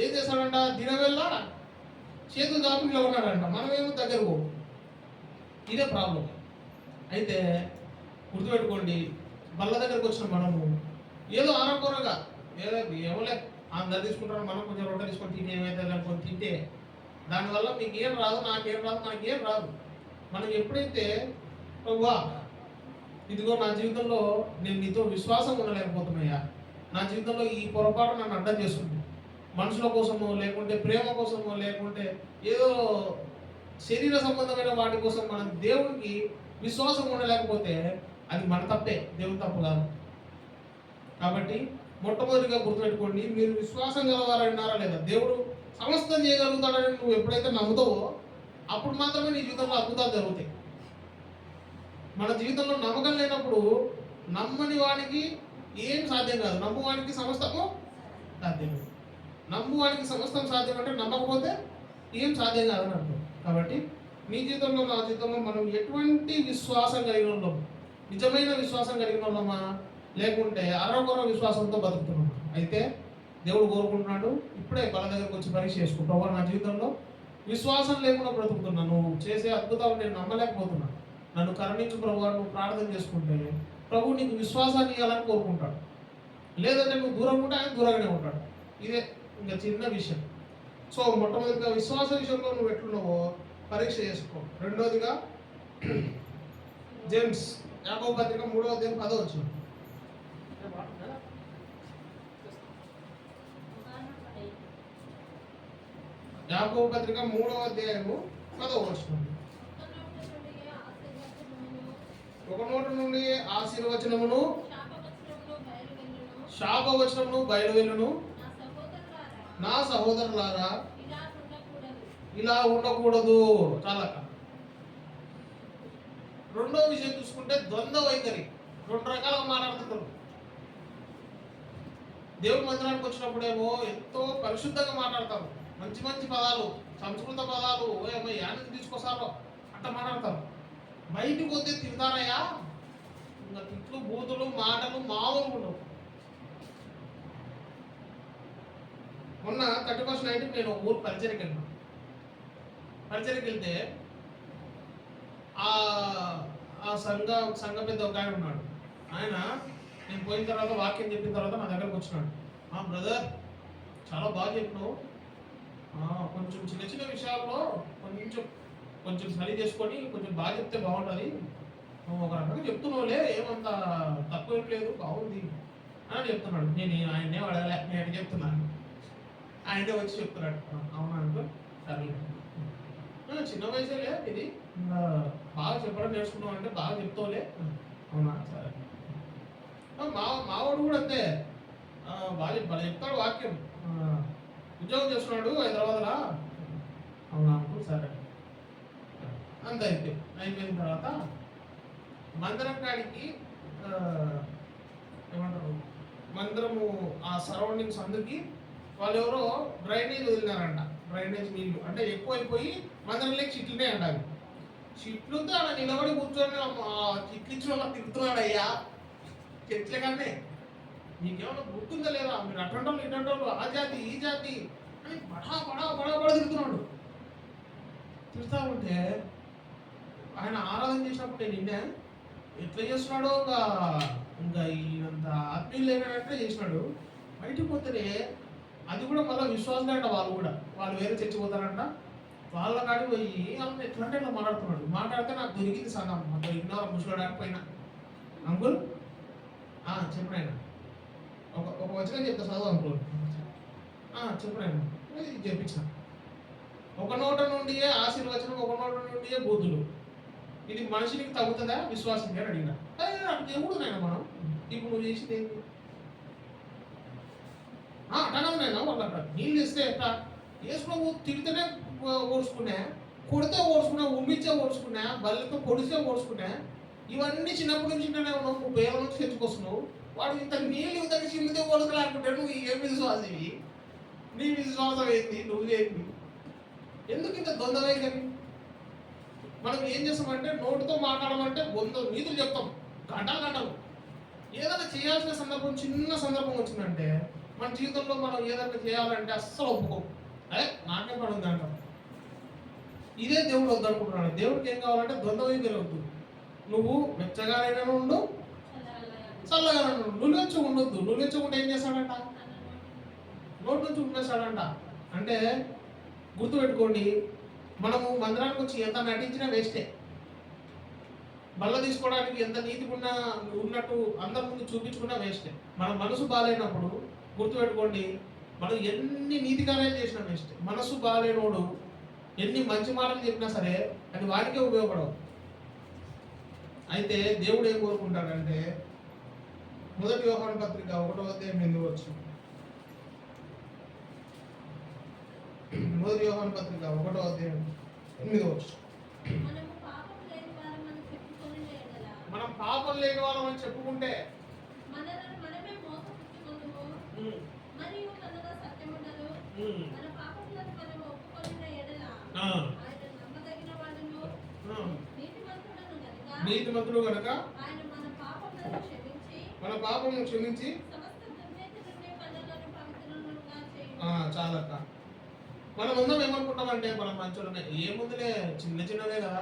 ఏం చేస్తాడంట, దినవేళ చేతులు దాపి ఇలా ఉన్నాడంట, మనమేమో దగ్గర పోవు. ఇదే ప్రాబ్లం. అయితే గుర్తుపెట్టుకోండి, బల్ల దగ్గరకు వచ్చిన మనము ఏదో ఆనకూరగా ఏమోలే అందరు తీసుకుంటారు, మనం కొంచెం రొట్టె తీసుకొని తిని ఏమైతే అనుకొని తింటే దానివల్ల మీకు ఏం రాదు, నాకేం రాదు, మనకేం రాదు. మనం ఎప్పుడైతే ప్రభువా ఇదిగో నా జీవితంలో నేను నీతో విశ్వాసం ఉండలేకపోతున్నాయా, నా జీవితంలో ఈ పొరపాటు నన్ను అర్థం చేసుకుంది, మనుషుల కోసమో లేకుంటే ప్రేమ కోసమో లేకుంటే ఏదో శరీర సంబంధమైన వాటి కోసం మనం దేవునికి విశ్వాసం ఉండలేకపోతే అది మన తప్పే, దేవుని తప్పు కాదు. కాబట్టి మొట్టమొదటిగా గుర్తుపెట్టుకోండి, మీరు విశ్వాసం గలవారన్నారా లేదా, దేవుడు సమస్తం చేయగలుగుతాడని నువ్వు ఎప్పుడైతే నమ్ముతావో అప్పుడు మాత్రమే నీ జీవితంలో అద్భుతాలు జరుగుతాయి. మన జీవితంలో నమ్మకం లేనప్పుడు నమ్మని వాడికి ఏం సాధ్యం కాదు, నమ్మువానికి సమస్తము సాధ్యం. నమ్మువానికి సమస్తం సాధ్యం అంటే నమ్మకపోతే ఏం సాధ్యం కాదని అర్థం. కాబట్టి మీ జీవితంలో నా జీవితంలో మనం ఎటువంటి విశ్వాసం కలిగిన వాళ్ళం, నిజమైన విశ్వాసం కలిగిన వాళ్ళమా లేకుంటే అరకొర విశ్వాసంతో బతుకుతున్నామా? అయితే దేవుడు కోరుకుంటున్నాడు, ఇప్పుడే బల దగ్గరకు వచ్చి పరీక్ష చేసుకుంటావు. నా జీవితంలో విశ్వాసం లేకుండా బ్రతుకుతున్నా, నువ్వు చేసే అద్భుతాలు నేను నమ్మలేకపోతున్నా, నన్ను కరుణించు ప్రభు నువ్వు ప్రార్థన చేసుకుంటే ప్రభు నీకు విశ్వాసాన్ని ఇవ్వాలని కోరుకుంటాడు. లేదంటే నువ్వు దూరం ఉంటే ఆయన దూరంగానే ఉంటాడు. ఇదే ఇంకా చిన్న విషయం. సో మొట్టమొదటిగా విశ్వాస విషయంలో నువ్వు ఎట్లున్నావో పరీక్ష చేసుకో. రెండోదిగా జేమ్స్ యాకోబు పత్రిక 3వ అధ్యాయం 10వ వచనం. యాకోబు పత్రిక 3వ అధ్యాయము 10వ వచనం. ఒక నోట నుండి ఆశీర్వచనమును శాపవచనమును బయలువెళ్ళును. నా సహోదరులారా ఇలా ఉండకూడదు. చాలా రెండో విషయం చూసుకుంటే ద్వంద్వ వైఖరి. రెండు రకాలుగా మాట్లాడుతుంటారు. దేవుడి మందిరానికి వచ్చినప్పుడేమో ఎంతో పరిశుద్ధంగా మాట్లాడతారు, మంచి మంచి పదాలు, సంస్కృత పదాలు, ఏమో యానికి తీసుకొస్తారో అట్లా మాట్లాడతారు. బయటికి పోతే తిడతారయ్యా, ఇంకా తిట్లు బూతులు మాటలు మామూలు ఉండవు. మొన్న 31st నైట్ నేను ఊరు పరిచయకి వెళ్ళాను. పరిచయకి వెళ్తే ఆ సంఘ పెద్ద ఒక ఆయన ఉన్నాడు. ఆయన నేను పోయిన తర్వాత వాక్యం చెప్పిన తర్వాత నా దగ్గరకు వచ్చినాడు. బ్రదర్ చాలా బాగా చెప్పినావు, కొంచెం చిన్న చిన్న విషయాల్లో కొంచెం సరి చేసుకొని కొంచెం బాగా చెప్తే బాగుంటుంది, నువ్వు ఒక రకంగా చెప్తున్నావులే, ఏమంత తక్కువ లేదు, బాగుంది అని చెప్తున్నాడు. నేను ఆయన్నే అడగలే, నేను చెప్తున్నాను. ఆయనే వచ్చి చెప్తున్నాడు. అవునా అనుకో, సరే చిన్న వయసులే ఇది, బాగా చెప్పడం నేర్చుకున్నావు అంటే బాగా చెప్తావులే. అవునా సరే. మావాడు కూడా అంతే, బాగా చెప్తాడు వాక్యం, ఉద్యోగం చేస్తున్నాడు హైదరాబాద్లో. అవునా అనుకో, సరే అంత అయిపోయిన తర్వాత మందిరం కాడికి ఏమంటారు, మందిరము ఆ సరౌండింగ్స్ అందరికి వాళ్ళు ఎవరో డ్రైనేజ్ వదిలినారంట. డ్రైనేజ్ నీళ్ళు అంటే ఎక్కువైపోయి మందిరంలోకి చిట్లునే అంటారు. చిట్లుతో అలా నిలబడి కూర్చొని చిట్లు ఇచ్చిన వాళ్ళకి తిరుగుతున్నాడు. అయ్యా చెట్ల కన్నా మీకేమన్నా గుర్తుందా లేదా, మీరు అటంటోళ్ళు ఇటంటోళ్ళు, ఆ జాతి ఈ జాతి అని బడా తిరుగుతున్నాడు. తిరుగుతూ ఉంటే ఆయన ఆరాధన చేసినప్పుడు నేను నిన్న ఎట్లా చేస్తున్నాడో ఇంకా ఈయనంత ఆత్మీయులు లేనట్టే చేసినాడు. బయటికి పోతే అది కూడా మళ్ళీ విశ్వాసులంట వాళ్ళు కూడా. వాళ్ళు వేరే చచ్చిపోతారంట. వాళ్ళ కాడికి పోయి వాళ్ళని ఎట్లా అంటే ఇట్లా మాట్లాడుతున్నాడు. మాట్లాడితే నాకు దొరికింది సంఘం. దొరికిన ముసలాడానికి పైన అంకుల్ చెప్పిన ఆయన ఒక వచ్చిన చెప్తా చదువు అంకుల్ చెప్పిన ఆయన ఇది చెప్పించిన. ఒక నోట నుండియే ఆశీర్వచనం, ఒక నోట నుండియే బూతులు. ఇది మనిషికి తగ్గుతుందా విశ్వాసం అని అడిగిన. అటు దేవుడు నాయన మనం ఇప్పుడు నువ్వు చేసింది ఏంటి అటనవు నేను వాళ్ళ నీళ్ళు ఇస్తే ఎట్లా వేసుకున్నావు, తిడితేనే ఓడ్చుకున్నా, కొడితే ఓడ్చుకున్నా, ఉమ్మిచ్చే ఓడ్చుకున్నా, బల్లతో పొడిస్తే ఓడ్చుకున్నా. ఇవన్నీ చిన్నప్పటి నుంచి నేను నువ్వు పేరు నుంచి తెచ్చుకొస్తున్నావు. వాడు ఇంత నీళ్ళు ఇంత చిమ్మితే ఓడకలాడుకుంటే నువ్వు ఏం విశ్వాసవి? నీ విశ్వాసం ఏంటి? నువ్వు ఏంటి? ఎందుకు ఇంత దొందవైఖరి? మనం ఏం చేస్తామంటే నోటితో మాట్లాడమంటే 100 నీతులు చెప్తాం గంటలు. ఏదైనా చేయాల్సిన సందర్భం, చిన్న సందర్భం వచ్చిందంటే మన జీవితంలో మనం ఏదైనా చేయాలంటే అస్సలు ఒప్పుకోం. అదే నాకే పని ఉంది అంటాం. ఇదే దేవుడు వద్దనుకుంటున్నాడు. దేవుడికి ఏం కావాలంటే ద్వంద్వైఖరి వద్దు. నువ్వు మెచ్చగానైనా ఉండు, చల్లగానే ఉండు. నువ్వెచ్చు ఉండొద్దు. నువ్వెచ్చుకుంటే ఏం చేస్తాడంట? నోటి నుంచి ఉమ్మేస్తాడంట. అంటే గుర్తుపెట్టుకోండి, మనము మందిరానికి వచ్చి ఎంత నటించినా వేస్టే. బల్ల తీసుకోవడానికి ఎంత నీతి ఉన్నట్టు అందరి ముందు చూపించుకున్నా వేస్టే. మన మనసు బాగాలేనప్పుడు గుర్తుపెట్టుకోండి, మనం ఎన్ని నీతి కార్యాలు చేసినా వేస్టే. మనసు బాగాలేనోడు ఎన్ని మంచి మాటలు చెప్పినా సరే అది వాడికే ఉపయోగపడవు. అయితే దేవుడు ఏం కోరుకుంటాడంటే 1 యోహాను పత్రిక 1వ అధ్యాయం 8వ వచనం. 1 యోహాను పత్రిక 1వ అధ్యాయం 8వ వచనం. మనం పాపం లేని వాళ్ళం అని చెప్పుకుంటే నీతిమంతుడు కనుక మన పాపము క్షమించి చాలక్క. మనం ముందు ఏమనుకుంటామంటే మనం మంచోళ్ళనే, ఏముందిలే చిన్నవే కదా,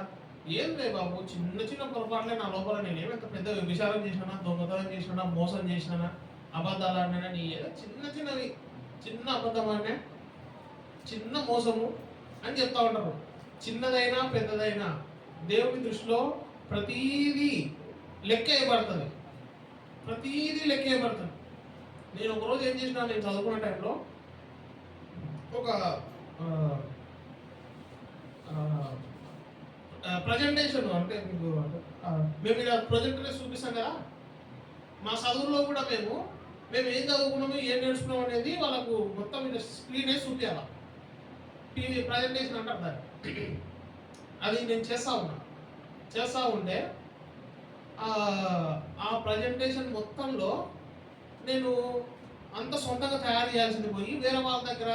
ఏం లే బాబు, చిన్న పొరపాట్లే నా లోపల. నేనేమంత పెద్ద విచారం చేసినా, దొంగతనం చేసినా, మోసం చేసినా, అబద్ధాలు ఆడినా, నీ ఏదో చిన్నవి, చిన్న అబద్ధం ఆడినా, చిన్న మోసము అని చెప్తా ఉంటారు. చిన్నదైనా పెద్దదైనా దేవుని దృష్టిలో ప్రతీదీ లెక్క వేయబడుతుంది. నేను ఒకరోజు ఏం చేసినా, నేను చదువుకున్న టైంలో ఒక ప్రజెంటేషన్, అంటే మీకు మేము ఇలా ప్రొజెక్టర్ చూపిస్తాం కదా, మా చదువుల్లో కూడా మేము ఏం చదువుకున్నాము, ఏం నేర్చుకున్నాం అనేది వాళ్ళకు మొత్తం మీద స్క్రీన్ వేసి చూపించాలి. టీవీ ప్రజెంటేషన్ అంటారు దాన్ని. అది నేను చేస్తూ ఉంటే ఆ ప్రజెంటేషన్ మొత్తంలో నేను అంత సొంతంగా తయారు చేయాల్సింది పోయి వేరే వాళ్ళ దగ్గర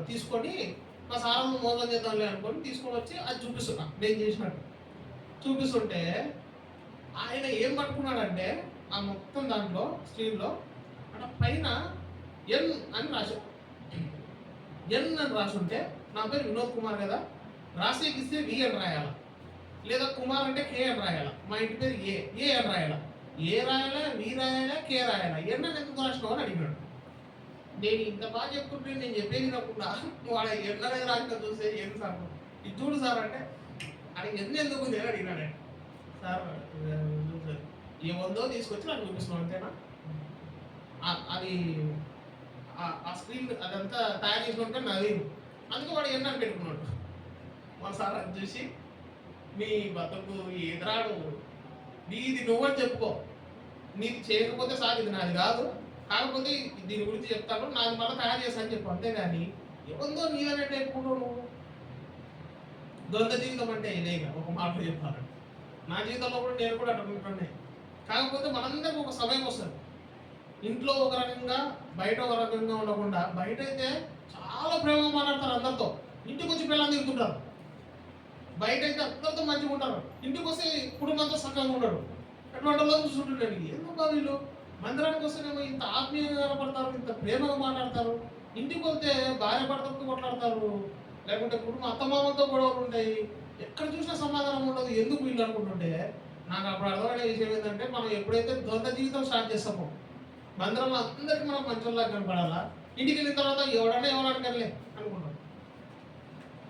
తీసుకొని మా సార్లు మోసం చేద్దాంలే అనుకొని తీసుకొని వచ్చి అది చూపిస్తున్నా. నేను చేసినట్టు చూపిస్తుంటే ఆయన ఏం పట్టుకున్నాడంటే ఆ మొత్తం దాంట్లో స్క్రీన్లో అక్కడ పైన ఎన్ అని రాసుంటే నా పేరు వినోద్ కుమార్ కదా, రాసేకిస్తే వి అని రాయాల, లేదా కుమార్ అంటే కే అని రాయాల, మా ఇంటి పేరు ఏ అని రాయాల. ఏ రాయాలా, వి రాయాలా, కే రాయాలా, ఎన్న ఎందుకు రాసినావు అని అడిగినాడు. నేను ఇంత బాగా చెప్తుంటే నేను చెప్పేది కాకుండా వాడు ఎన్ననే రాసిన చూస్తే ఏం సార్ ఇది చూడు సార్ అంటే అది ఎందుకు ఉంది అని అడిగినాడు. సార్ ఏముందో తీసుకొచ్చి నాకు చూపిస్తున్నాం అంతేనా, అది ఆ స్క్రీన్ అదంతా తయారు చేసుకుంటే నవీన్, అందుకే వాడు ఎన్నని పెట్టుకున్నాడు. మా సార్ అది చూసి నీ బతుకు ఎదురాడు, నీది నువ్వని చెప్పుకో, నీది చేయకపోతే సార్ ఇది నాది కాదు, కాకపోతే దీని గురించి చెప్తాను, నాది మళ్ళీ తయారు చేస్తాను చెప్పు, అంతేగాని ఏముందో నీదనంటే ఎప్పుడు నువ్వు. దొంగ జీవితం అంటే ఇదేగా ఒక మాటలు చెప్పాలంటే. నా జీవితంలో కూడా నేను కూడా అట్లా. కాకపోతే మనందరికీ ఒక సమయం వస్తుంది, ఇంట్లో ఒక రకంగా బయట ఒక రకంగా ఉండకుండా. బయట అయితే చాలా ప్రేమగా మాట్లాడతారు అందరితో, ఇంటికి వచ్చి పిల్లలు తిరుగుతుంటారు. బయట అయితే అందరితో మంచిగా ఉంటారు, ఇంటికి వస్తే కుటుంబంతో చక్కగా ఉండరు. ఎటువంటి వాళ్ళు చూస్తుంటాడు, ఎందుకు వీళ్ళు మందిరానికి వస్తేనేమో ఇంత ఆత్మీయంగా కనపడతారు, ఇంత ప్రేమగా మాట్లాడతారు, ఇంటికి వస్తే భార్య భర్తలతో కొట్లాడతారు, లేకుంటే కుటుంబం అత్తమామలతో గొడవలు ఉంటాయి, ఎక్కడ చూసినా సమాధానం ఉండదు. ఎందుకు వీళ్ళు అనుకుంటుంటే నాకు అప్పుడు అర్థమైన విషయం ఏంటంటే, మనం ఎప్పుడైతే ద్వంద్వ జీవితం స్టార్ట్ చేస్తామో మందిరంలో అందరికీ మనం మంచోళ్ళగా కనపడాలా, ఇంటికి వెళ్ళిన తర్వాత ఎవడన్నా అడగలే అనుకుంటాం.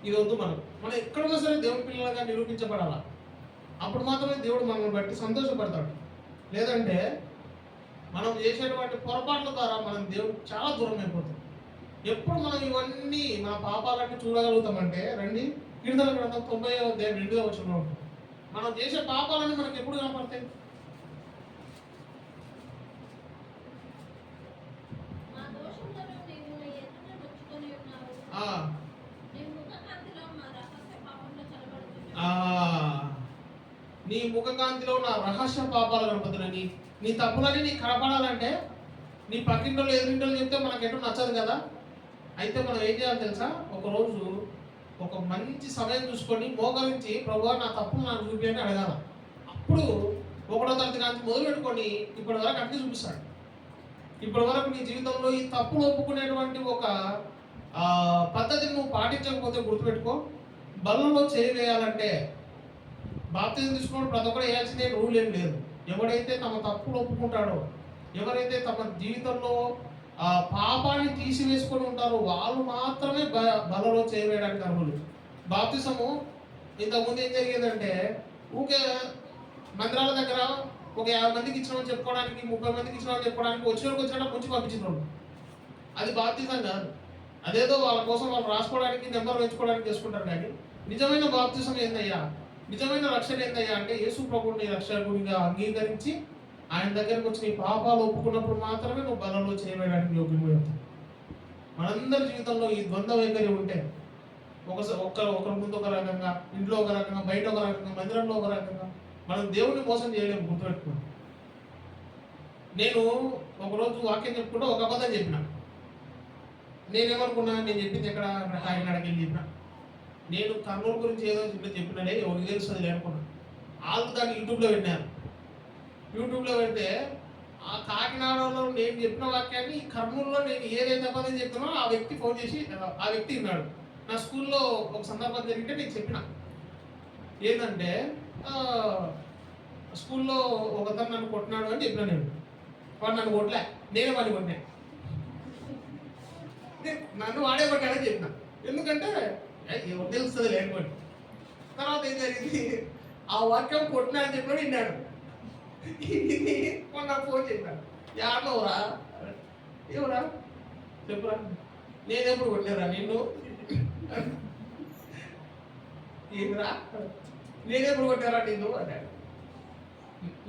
ఇది వద్దు. మనం ఎక్కడున్నా సరే దేవుడి పిల్లలుగా నిరూపించబడాలా. అప్పుడు మాత్రమే దేవుడు మనల్ని బట్టి సంతోషపడతాడు. లేదంటే మనం చేసేటువంటి పొరపాట్ల ద్వారా మనం దేవుడు చాలా దూరం అయిపోతాం. ఎప్పుడు మనం ఇవన్నీ మన పాపాలన్నీ చూడగలుగుతామంటే రండి కీర్తన గ్రంథం 92వ వచనంలో ఉంటుంది. మనం చేసే పాపాలన్నీ మనకి ఎప్పుడు కనపడతాయి? నీ ముఖకాంతిలో నా రహస్య పాపాలు కనపడుతున్నాయి. నీ తప్పులని నీకు కనపడాలంటే నీ పక్కింటోళ్ళు ఎదురింటోళ్ళు చెప్తే మనకు ఎటు నచ్చదు కదా. అయితే మనం ఏం చేయాలి తెలుసా? ఒకరోజు ఒక మంచి సమయం చూసుకొని మోకరించి ప్రభువా నా తప్పులు నాకు చూపించని అడగాల. అప్పుడు 1వ తరగతి నుంచి మొదలు పెట్టుకొని ఇప్పటి వరకు అన్ని చూపిస్తాడు. ఇప్పటి వరకు నీ జీవితంలో ఈ తప్పులు ఒప్పుకునేటువంటి ఒక పద్ధతిని నువ్వు పాటించకపోతే గుర్తుపెట్టుకో, బలలో చేయి వేయాలంటే బాప్తిజం తీసుకున్నప్పుడు ప్రతి ఒక్కరు వేయాల్సిందే రూల్ ఏం లేదు. ఎవడైతే తమ తప్పులు ఒప్పుకుంటాడో, ఎవరైతే తమ జీవితంలో పాపాన్ని తీసివేసుకొని ఉంటారో వాళ్ళు మాత్రమే బలలో చేయవేయడానికి అర్హులు. బాప్తిజము ఇంతకుముందు ఏం జరిగేదంటే ఊకే మందిరాల దగ్గర ఒక 50 మందికి ఇచ్చినామని చెప్పుకోవడానికి, 30 మందికి ఇచ్చినామని చెప్పుకోవడానికి వచ్చినట్టు ముంచి పంపించినాడు. అది బాప్తిజం కాదు. అదేదో వాళ్ళ కోసం వాళ్ళు రాసుకోవడానికి, నెంబర్ పెంచుకోవడానికి చేసుకుంటారు. కానీ నిజమైన బాప్తిజం ఏందయ్యా, నిజమైన రక్షణ ఏందయ్యా అంటే యేసు ప్రభువుని రక్షకునిగా అంగీకరించి ఆయన దగ్గరకు వచ్చి నీ పాపాలు ఒప్పుకున్నప్పుడు మాత్రమే నువ్వు బలలో చేయడానికి యోగ్యమై అవుతావు. మనందరి జీవితంలో ఈ ద్వంద్వ వైఖరి ఉంటే ఒకరి ముందు ఒక రకంగా, ఇంట్లో ఒక రకంగా, బయట ఒక రకంగా, మందిరంలో ఒక రకంగా, మనం దేవుడిని మోసం చేయలేము. గుర్తుపెట్టుకున్నాం. నేను ఒకరోజు వాక్యం చెప్పుకుంటూ ఒక అబద్ధం చెప్పిన. నేనేమనుకున్నా, నేను చెప్పింది ఎక్కడ కాకినాడకి వెళ్ళి చెప్పిన. నేను కర్నూలు గురించి ఏదో చెప్పినాడే ఎవరికి తెలుస్తుంది అనుకున్నా. వాళ్ళు దాన్ని యూట్యూబ్లో పెట్టినారు. యూట్యూబ్లో పెడితే ఆ కాకినాడలో నేను చెప్పిన వాక్యాన్ని కర్నూలులో నేను ఏదైతే అబద్ధం చెప్తున్నా ఆ వ్యక్తి ఫోన్ చేసి ఆ వ్యక్తి విన్నాడు. నా స్కూల్లో ఒక సందర్భం జరిగితే నేను చెప్పిన ఏంటంటే స్కూల్లో ఒకతను నన్ను కొట్టినాడు అని చెప్పిన. వాడు నన్ను కొట్టలే, నేనే వాడిని కొట్టినా. నన్ను వాడే కొట్టాడని చెప్పిన. ఎందుకంటే ఎవరు తెలుస్తుంది లేకపోతే. తర్వాత ఏం జరిగింది, ఆ వాక్యం కొట్టినా అని చెప్పినాడు, విన్నాడు. మొన్న ఫోన్ చెప్పాను, యాడవరా ఎవరా చెప్పురా, నేనెప్పుడు కొట్టారా నిన్ను, ఏమిరా నేనెప్పుడు కొట్టారా నిన్ను అన్నాడు.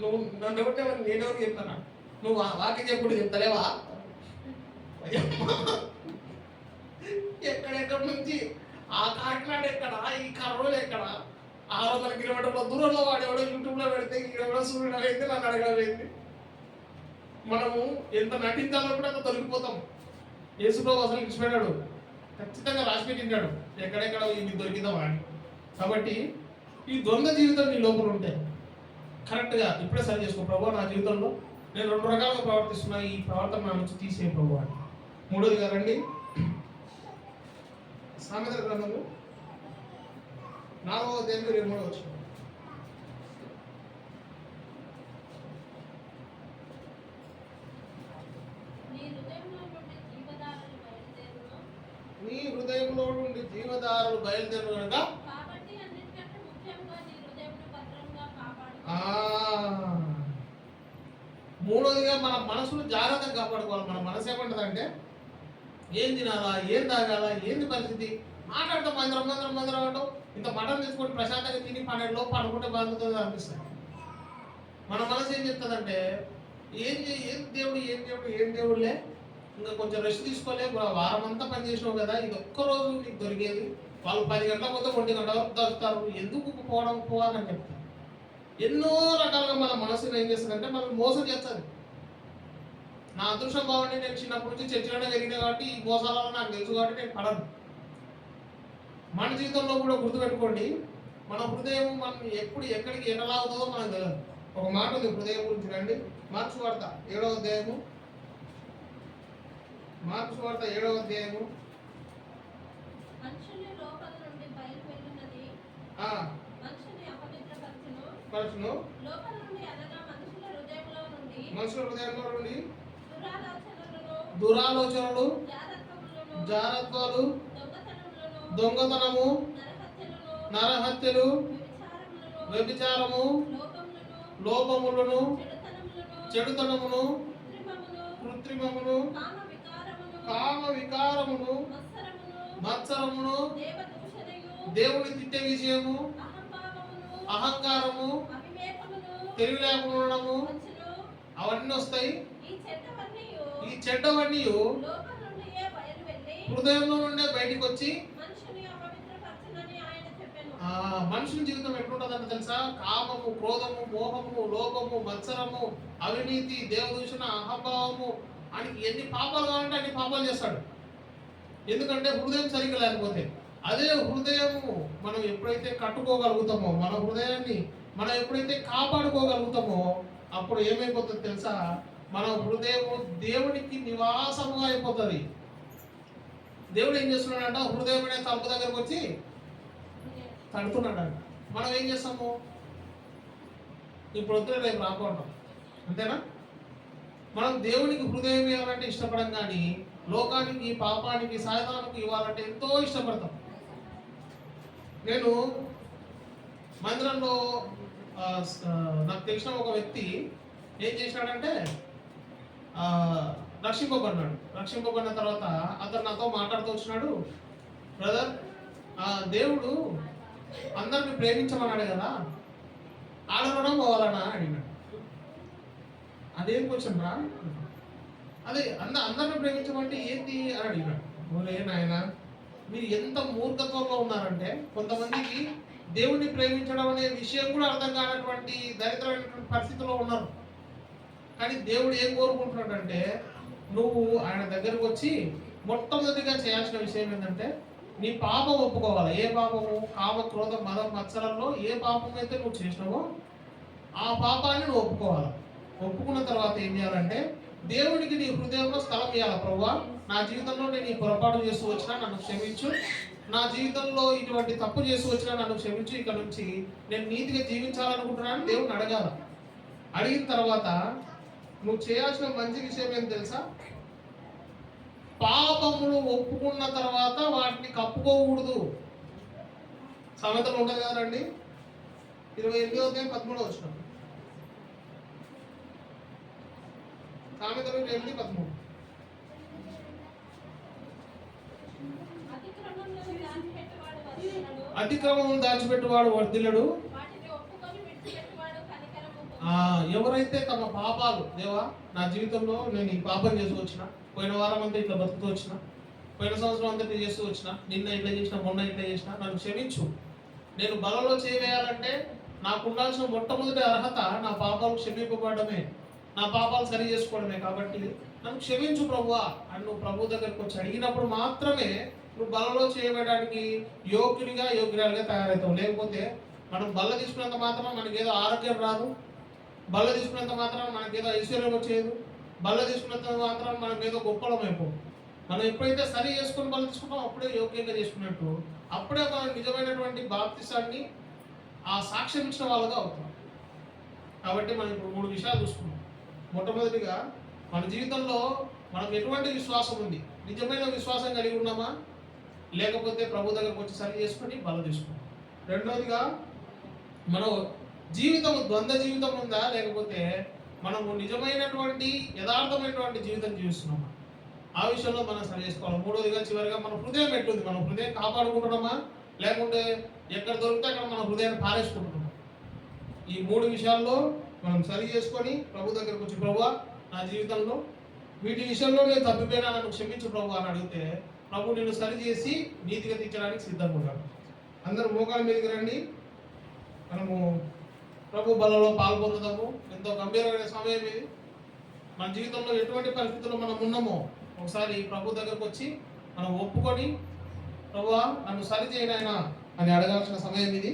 నువ్వు నన్ను కొట్టావని నేనెవరు చెప్తానా, నువ్వు వాక్యం చెప్పుడు చెప్తలేవా? ఎక్కడెక్కడి నుంచి ఆ కాకినాడ ఎక్కడ, ఈ కర్నూలు ఎక్కడ, 600 కిలోమీటర్ల దూరంలో వాడేవాడు యూట్యూబ్లో పెడితే ఎవడో సూర్యుడు అయితే నన్ను అడగలేదు. మనము ఎంత నటించాలో కూడా అంత దొరికిపోతాం. యేసుప్రభు అసలు ఇచ్చిపోయాడు, ఖచ్చితంగా రాసిపెట్టింటాడు ఎక్కడెక్కడ ఇది దొరికిందామా అని. కాబట్టి ఈ ద్వంద్వ జీవితం నీ లోపల ఉంటే కరెక్ట్గా ఇప్పుడే సరి చేసుకో. ప్రభు నా జీవితంలో నేను 2 రకాలుగా ప్రవర్తిస్తున్నా, ఈ ప్రవర్తన నా నుంచి తీసే ప్రభు అని. మూడోదిగా రండి సామెతల గ్రంథము 4వ అధ్యాయం 23వ వచనం. నీ హృదయంలో నుండి జీవధారలు బయలుదేరు కనుక మూడోదిగా మన మనసును జాగ్రత్తగా కాపాడుకోవాలి. మన మనసు ఏమంటదంటే ఏం తినాలా, ఏం తాగాలా, ఏంది పరిస్థితి, మాట్లాడతాం మందిరం అంటాం. ఇంత మటన్ తీసుకొని ప్రశాంతంగా తిని 12 లోపు అనుకుంటే బాగుంటుంది అనిపిస్తుంది. మన మనసు ఏం చెప్తుందంటే ఏం దేవుడులే, ఇంకా కొంచెం రెస్ట్ తీసుకోలే, వారం అంతా పని చేసినావు కదా, ఇది ఒక్కరోజు నీకు దొరికేది. వాళ్ళు 10 గంటల పోతే 1 గంట వరకు దొరుకుతారు, ఎందుకు పోవాలని చెప్తారు. ఎన్నో రకాలుగా మన మనసుని ఏం చేస్తుందంటే మనం మోసం చేస్తుంది. నా అదృష్టం బాగుండి నేను చిన్నప్పటి నుంచి చర్చలోనే జరిగినా కాబట్టి ఈ మోసాలలో నాకు తెలుసు కాబట్టి నేను పడను. మన జీవితంలో కూడా గుర్తుపెట్టుకోండి, మన హృదయం మనం ఎప్పుడు ఎక్కడికి ఎటలాగుతుందో మనకు తెలియదు. ఒక మాట ఉంది హృదయం గురించి. రండి మార్క్స్ వార్త 7వ అధ్యాయము. మనుషుల హృదయంలో నుండి దురాలోచనలు, జారత్వాలు, దొంగతనము, నరహత్యలు, వ్యభిచారము, లోపములను, చెడుతనమును, కృత్రిమమును, కామ వికారమును, మత్సరమును, దేవుని తిట్టే విషయము, అహంకారము, తెలివి లేకపోవడము అవన్నీ వస్తాయి. ఈ చెడ్డవన్నీ హృదయంలో నుండే బయటికి వచ్చి మనుషుని జీవితం ఎట్లుంటుందంటే తెలుసా? కామము, క్రోధము, మోహము, లోపము, మత్సరము, అవినీతి, దేవదూషణ, అహంభావము అని ఎన్ని పాపాలు కావాలంటే అన్ని పాపాలు చేస్తాడు. ఎందుకంటే హృదయం సరిగ్గా లేకపోతే. అదే హృదయము మనం ఎప్పుడైతే కట్టుకోగలుగుతామో, మన హృదయాన్ని మనం ఎప్పుడైతే కాపాడుకోగలుగుతామో అప్పుడు ఏమైపోతుంది తెలుసా? మన హృదయము దేవునికి నివాసముగా అయిపోతుంది. దేవుడు ఏం చేస్తున్నాడంట? హృదయం అనే తలుపు దగ్గరకు వచ్చి తడుతున్నాడంట. మనం ఏం చేస్తాము? ఇప్పుడు వద్దు రేపు రాకుంటాం, అంతేనా? మనం దేవునికి హృదయం ఇవ్వాలంటే ఇష్టపడం, కానీ లోకానికి, పాపానికి, సాయధానికి ఇవ్వాలంటే ఎంతో ఇష్టపడతాం. నేను మందిరంలో నాకు తెలిసిన ఒక వ్యక్తి ఏం చేసినాడంటే రక్షింపబడిన తర్వాత అతను నాతో మాట్లాడుతూ వచ్చినాడు, బ్రదర్ దేవుడు అందరిని ప్రేమించమన్నాడు కదా, ఆడడం పోవాలనా అడిగినాడు. అదేం క్వశ్చన్ రా? అదే అందరిని ప్రేమించమంటే ఏంటి అని అడిగినాడు. ఓలే నాయన, మీరు ఎంత మూర్ఖత్వంలో ఉన్నారంటే కొంతమందికి దేవుణ్ణి ప్రేమించడం అనే విషయం కూడా అర్థం కానటువంటి దరిద్రమైనటువంటి పరిస్థితిలో ఉన్నారు. కానీ దేవుడు ఏం కోరుకుంటున్నాడంటే నువ్వు ఆయన దగ్గరకు వచ్చి మొట్టమొదటిగా చేయాల్సిన విషయం ఏంటంటే నీ పాపం ఒప్పుకోవాలి. ఏ పాపము? కామ, క్రోధ, మదం, మత్సరంలో ఏ పాపం అయితే నువ్వు చేసినావో ఆ పాపాన్ని నువ్వు ఒప్పుకోవాలి. ఒప్పుకున్న తర్వాత ఏం చేయాలంటే దేవుడికి నీ హృదయంలో స్థలం ఇవ్వాలి. ప్రభువా, నా జీవితంలో నేను ఈ పొరపాటు చేస్తూ వచ్చినా నన్ను క్షమించు, నా జీవితంలో ఇటువంటి తప్పు చేస్తూ వచ్చినా నన్ను క్షమించు, ఇక నుంచి నేను నీతిగా జీవించాలనుకుంటున్నాను దేవుడిని అడగాల. అడిగిన తర్వాత నువ్వు చేయాల్సిన మంచి విషయం ఏం తెలుసా? పాపములు ఒప్పుకున్న తర్వాత వాటిని కప్పుకోకూడదు. సామెతలు ఉంటుంది కదండి, 28:13 సామెతలు 8:13. అతిక్రమం దాచిపెట్టువాడు వర్ధిల్లడు. ఎవరైతే తమ పాపాలు, దేవా నా జీవితంలో నేను ఈ పాపం చేస్తూ వచ్చిన, పోయిన వారం అంతా ఇట్లా బతుకుతూ వచ్చిన, పోయిన సంవత్సరం అంతా ఇట్లా చేస్తూ వచ్చిన, నిన్న ఇట్లా చేసిన, మొన్న ఇట్లా చేసిన, నన్ను క్షమించు. నేను బలలో చేయవేయాలంటే నాకు ఉండాల్సిన మొట్టమొదటి అర్హత నా పాపాలు క్షమింపబడమే, నా పాపాలు సరి చేసుకోవడమే. కాబట్టి నన్ను క్షమించు ప్రభువా అని నువ్వు ప్రభు దగ్గరికి వచ్చి అడిగినప్పుడు మాత్రమే నువ్వు బలలో చేయడానికి యోగ్యురాలుగా తయారవుతావు. లేకపోతే మనం బల్ల తీసుకున్నంత మాత్రం మనకి ఏదో ఆరోగ్యం రాదు, బల్ల తీసుకున్నంత మాత్రం మనకి ఏదో ఐశ్వర్యం వచ్చేది, బల్ల తీసుకున్నంత మాత్రం మనకి ఏదో గొప్పలం అయిపోవు. మనం ఎప్పుడైతే సరి చేసుకుని బల్ల తీసుకుంటాం అప్పుడే యోగ్యంగా చేసుకున్నట్టు, అప్పుడే మనం నిజమైనటువంటి బాప్తిసాన్ని ఆ సాక్ష్యం ఇచ్చిన వాళ్ళగా అవుతాం. కాబట్టి మనం ఇప్పుడు 3 విషయాలు చూసుకున్నాం. మొట్టమొదటిగా మన జీవితంలో మనకు ఎటువంటి విశ్వాసం ఉంది, నిజమైన విశ్వాసం కలిగి ఉన్నామా, లేకపోతే ప్రభు దగ్గరకు వచ్చి సరి చేసుకొని బల తీసుకున్నాం. రెండవదిగా మనం జీవితం ద్వంద్వ జీవితం ఉందా, లేకపోతే మనము నిజమైనటువంటి యథార్థమైనటువంటి జీవితం జీవిస్తున్నామా, ఆ విషయంలో మనం సరి చేసుకోవాలి. మూడవదిగా చివరిగా మన హృదయం ఎట్లుంది, మన హృదయం కాపాడుకుంటున్నామా, లేకుంటే ఎక్కడ దొరికితే అక్కడ మన హృదయాన్ని పారేసుకుంటున్నామా. ఈ 3 విషయాల్లో మనం సరి చేసుకొని ప్రభు దగ్గరకు వచ్చి ప్రభువా నా జీవితంలో వీటి విషయంలో నేను తప్పిపోయినా నన్ను క్షమించు ప్రభు అని అడిగితే ప్రభు నిన్ను సరి చేసి నీతిగా తీర్చడానికి సిద్ధంగా ఉన్నాడు. అందరూ మోకాళ్ళ మీదకి రండి. మనము ప్రభు బలలో పాల్పొందుదాము. ఎంతో గంభీరమైన సమయం ఇది. మన జీవితంలో ఎటువంటి పరిస్థితుల్లో మనం ఉన్నామో ఒకసారి ప్రభు దగ్గరకు వచ్చి మనం ఒప్పుకొని ప్రభువా నన్ను సరి చేయనైనా అని అడగాల్సిన సమయం ఇది.